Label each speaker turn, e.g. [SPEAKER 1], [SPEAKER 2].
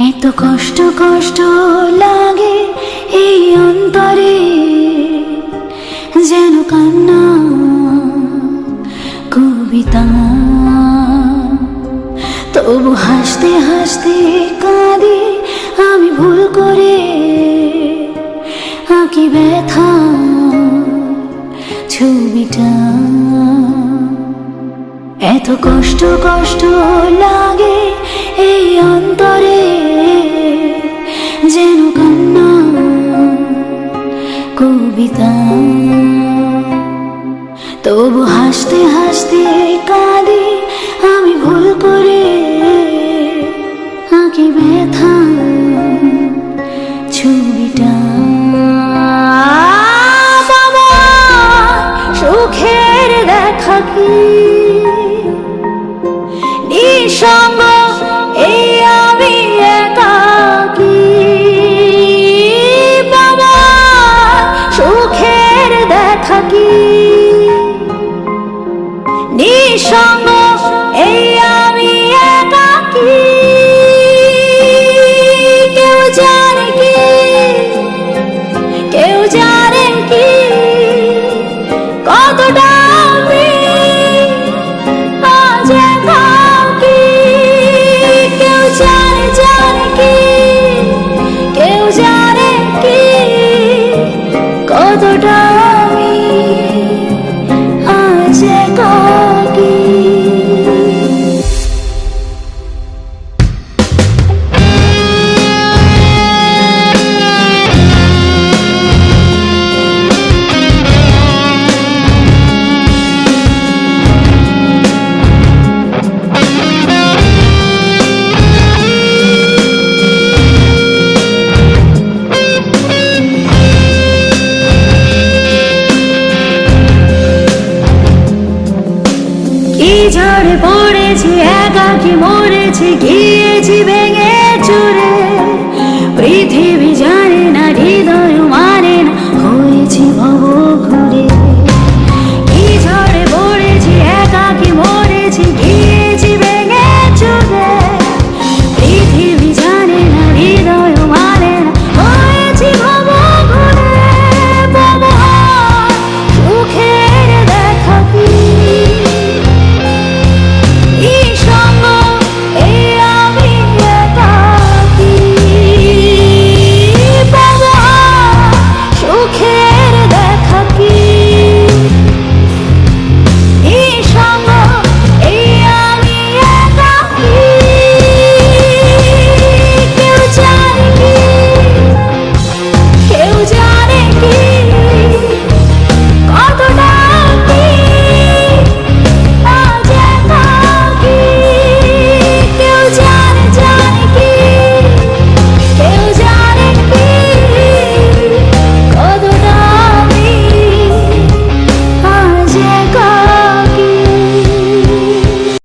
[SPEAKER 1] এত কষ্ট কষ্ট লাগে এই অন্তরে, যেন কান্না কবিতা। তবু হাসতে হাসতে কাঁদি আমি, ভুল করে আঁকি ব্যথা ছবিটা। এত কষ্ট কষ্ট লাগে এই অন্তরে, যেন কান্না কবিতা। তবু হাসতে হাসতে কাঁদি আমি, ভুল করে আঁকি ব্যথা ছবিটা। বাবা সুখের দেখা কি নিঃসঙ্গ এই আমি একাকী। বাবা সুখের দেখা কি নিঃসঙ্গ এই আমি একাকী। কেউ জানে কি, কেউ জানে কি কতটা আমি আজ একাকী। কেউ জানে জানে কি, কেউ জানে কি কতটা আমি আজ একাকী। ঝড় পড়েছে একাকী